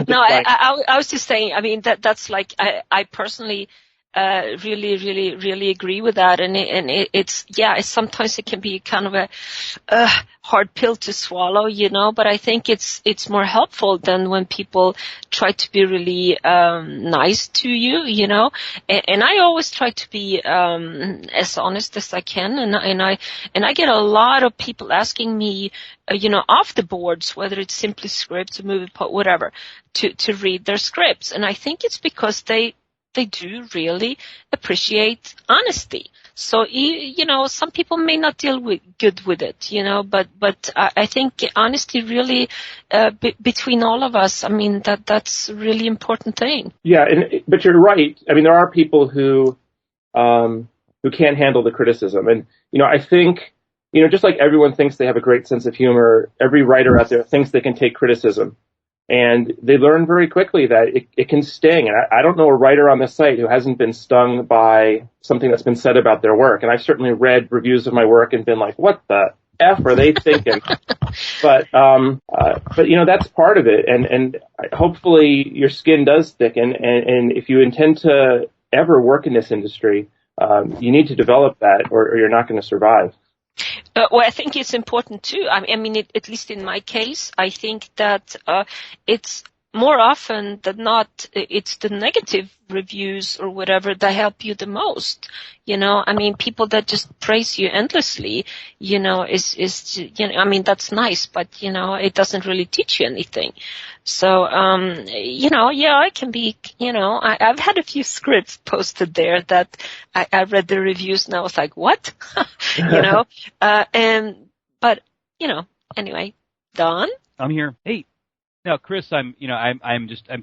No, I was just saying, I mean, that's like, I personally really agree with that. And it's sometimes it can be kind of a hard pill to swallow, but I think it's more helpful than when people try to be really nice to you, and I always try to be as honest as I can, and I get a lot of people asking me, off the boards, whether it's SimplyScripts or MoviePoet, whatever, to read their scripts. And I think it's because they do really appreciate honesty. So, some people may not deal good with it, but I think honesty really, between all of us, I mean, that's a really important thing. Yeah, but you're right. I mean, there are people who can't handle the criticism. And, I think, just like everyone thinks they have a great sense of humor, every writer out there thinks they can take criticism. And they learn very quickly that it can sting. And I don't know a writer on the site who hasn't been stung by something that's been said about their work. And I've certainly read reviews of my work and been like, what the F are they thinking? But that's part of it. And hopefully your skin does thicken. And if you intend to ever work in this industry, you need to develop that or you're not going to survive. Well, I think it's important too. I mean, at least in my case, I think that it's more often than not, it's the negative reviews or whatever that help you the most. I mean, people that just praise you endlessly, I mean, that's nice, but, it doesn't really teach you anything. So, I can be, I've had a few scripts posted there that I read the reviews and I was like, what? But, anyway, Don? I'm here. Hey. Now, Chris, I'm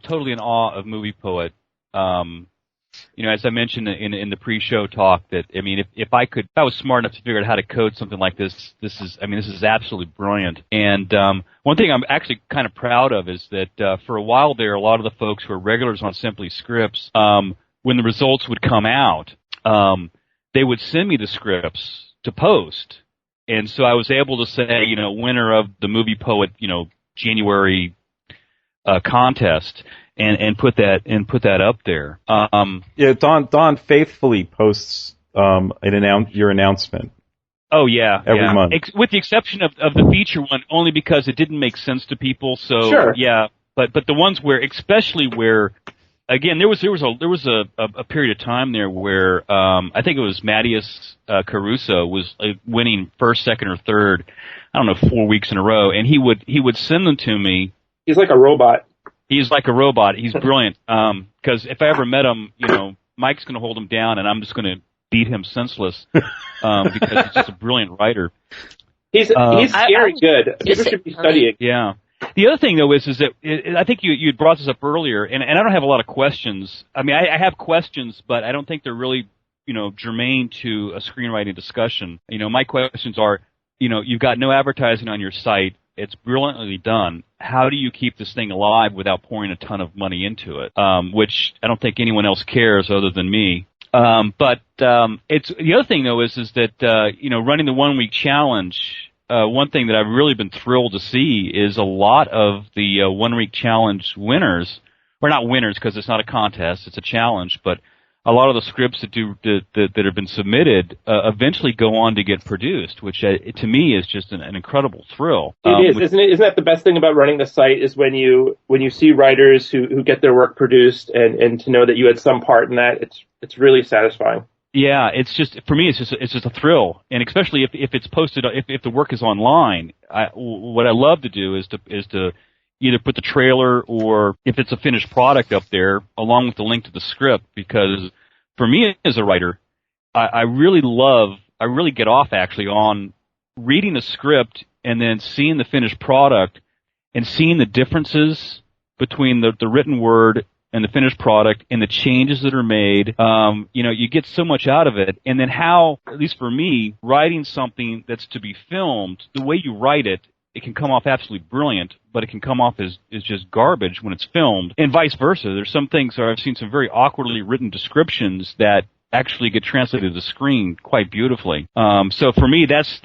totally in awe of MoviePoet. As I mentioned in the pre-show talk, that I mean, if I was smart enough to figure out how to code something like this, this is absolutely brilliant. And one thing I'm actually kind of proud of is that for a while there, a lot of the folks who are regulars on SimplyScripts, when the results would come out, they would send me the scripts to post, and so I was able to say, winner of the MoviePoet, January contest, and put that up there. Don faithfully posts your announcement. Oh yeah, every month, with the exception of the feature one, only because it didn't make sense to people. So sure. Yeah, but the ones where, especially where, again, there was a period of time there where I think it was Mattias Caruso was winning first, second, or third. I don't know, 4 weeks in a row, and he would send them to me. He's like a robot. He's like a robot. He's brilliant. Because if I ever met him, Mike's going to hold him down, and I'm just going to beat him senseless. Because he's just a brilliant writer. He's scary good. People should be studying. Yeah. The other thing, though, is that I think you brought this up earlier, and I don't have a lot of questions. I mean, I have questions, but I don't think they're really, germane to a screenwriting discussion. My questions are, you've got no advertising on your site. It's brilliantly done. How do you keep this thing alive without pouring a ton of money into it? Which I don't think anyone else cares other than me. But it's the other thing, though, is that running the 1 week challenge. One thing that I've really been thrilled to see is a lot of the 1 week challenge winners, or not winners because it's not a contest, it's a challenge, but a lot of the scripts that have been submitted eventually go on to get produced, which to me is just an incredible thrill. It is, isn't it? Isn't that the best thing about running the site is when you see writers who get their work produced and to know that you had some part in that, it's really satisfying. Yeah, it's just, for me, it's just a thrill, and especially if it's posted, if the work is online. What I love to do is to either put the trailer or if it's a finished product up there along with the link to the script, because for me as a writer, I really get off actually on reading the script and then seeing the finished product and seeing the differences between the written word and the finished product and the changes that are made. You get so much out of it. And then how, at least for me, writing something that's to be filmed, the way you write it, it can come off absolutely brilliant, but it can come off as just garbage when it's filmed, and vice versa. There's some things where I've seen some very awkwardly written descriptions that actually get translated to the screen quite beautifully. So for me, that's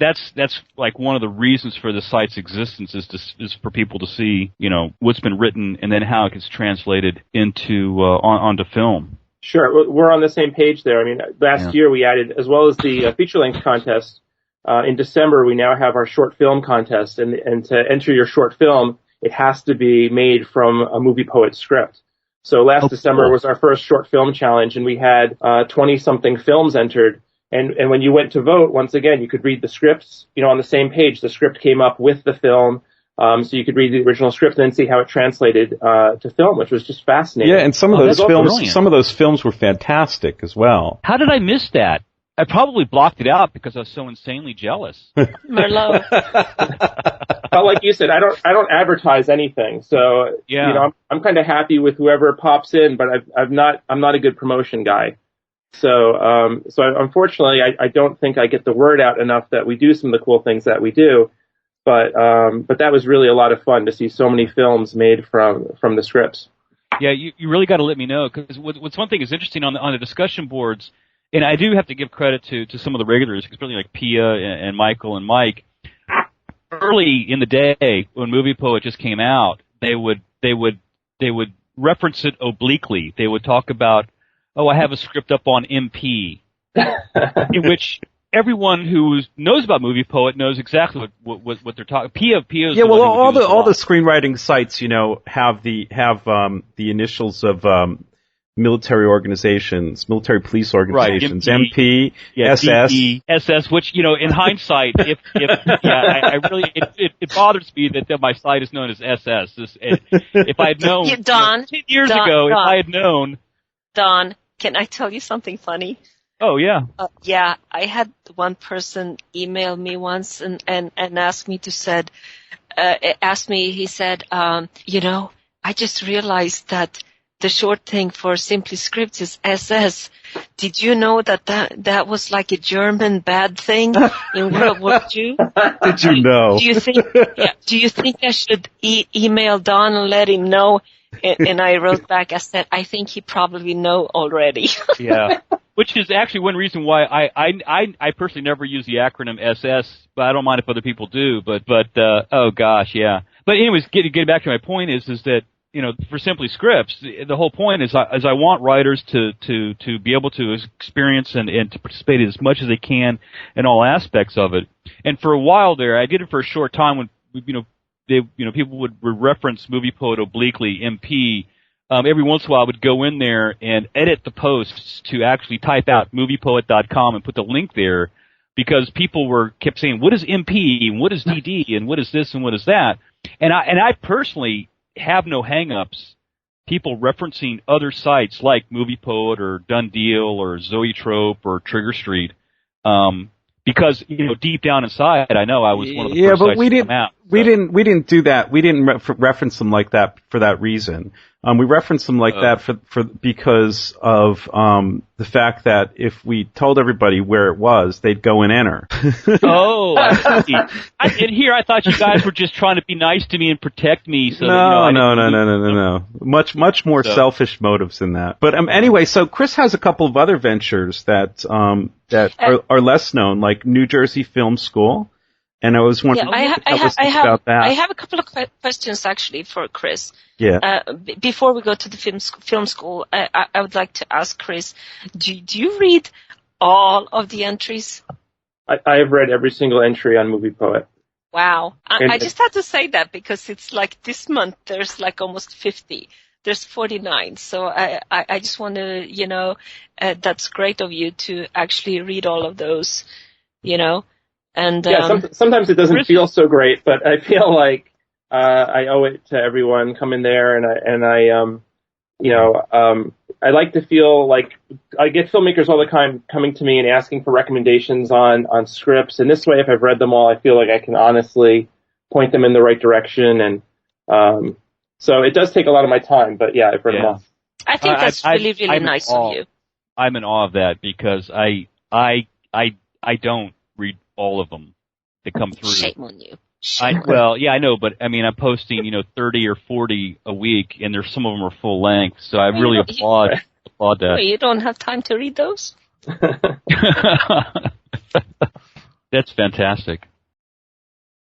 like one of the reasons for the site's existence is for people to see, what's been written and then how it gets translated into onto film. Sure, we're on the same page there. I mean, last year we added, as well as the feature-length contest. In December, we now have our short film contest, and to enter your short film, it has to be made from a MoviePoet script. So last December was our first short film challenge, and we had 20-something films entered. And when you went to vote, once again, you could read the scripts, on the same page. The script came up with the film, so you could read the original script and then see how it translated to film, which was just fascinating. Yeah, and some of those films were fantastic as well. How did I miss that? I probably blocked it out because I was so insanely jealous. Merlot. Well, like you said, I don't advertise anything, so I'm kind of happy with whoever pops in, but I'm not a good promotion guy. So unfortunately, I don't think I get the word out enough that we do some of the cool things that we do. But that was really a lot of fun to see so many films made from the scripts. Yeah, you really got to let me know, because what's one thing is interesting on the discussion boards. And I do have to give credit to some of the regulars, especially like Pia and Michael and Mike. Early in the day, when MoviePoet just came out, they would reference it obliquely. They would talk about, I have a script up on MP, in which everyone who knows about MoviePoet knows exactly what they're talking. Pia's yeah, well, all the screenwriting sites, have the initials of military organizations, military police organizations, right, MP, SS. DE, SS, which, in hindsight, I really, it bothers me that my site is known as SS. If I had known, Don, 10 years ago, if I had known. Don, can I tell you something funny? Oh, yeah. I had one person email me once and ask me he said, I just realized that the short thing for SimplyScripts is SS. Did you know that was like a German bad thing in World War II? Did you know? Do you think I should email Don and let him know? And I wrote back, I said, I think he probably know already. Yeah. Which is actually one reason why I personally never use the acronym SS, but I don't mind if other people do. But oh gosh, yeah. But anyways, getting back to my point is that, for SimplyScripts, the whole point is I want writers to be able to experience and to participate as much as they can in all aspects of it. And for a while there, I did it for a short time when, people would reference MoviePoet obliquely, MP. Every once in a while I would go in there and edit the posts to actually type out moviepoet.com and put the link there, because people kept saying, what is MP and what is DD and what is this and what is that? And I personally have no hang-ups people referencing other sites like MoviePoet or Done Deal or Zoetrope or Trigger Street, because deep down inside I know I was one of the first sites to come out. We didn't do that. We didn't reference them like that for that reason. We referenced them like that because of the fact that if we told everybody where it was, they'd go and enter. Oh, I see. I thought you guys were just trying to be nice to me and protect me. So No. Much more selfish motives than that. But anyway, so Chris has a couple of other ventures that are less known, like New Jersey Film School. And I was wondering about that. I have a couple of questions actually for Chris. Yeah. Before we go to the film school, I would like to ask Chris, do you read all of the entries? I have read every single entry on MoviePoet. Wow. I just had to say that because it's like this month there's like almost 50. There's 49. So I just want to, that's great of you to actually read all of those, And sometimes it doesn't feel so great, but I feel like I owe it to everyone coming there, and I like to feel like I get filmmakers all the time coming to me and asking for recommendations on scripts, and this way, if I've read them all, I feel like I can honestly point them in the right direction, and so it does take a lot of my time, but yeah, I've read them all. I think that's really nice of you. I'm in awe of that because I don't read all of them that come through. Shame on you. I know, but I mean, I'm posting, 30 or 40 a week, and some of them are full length, so I really applaud that. Wait, you don't have time to read those? That's fantastic.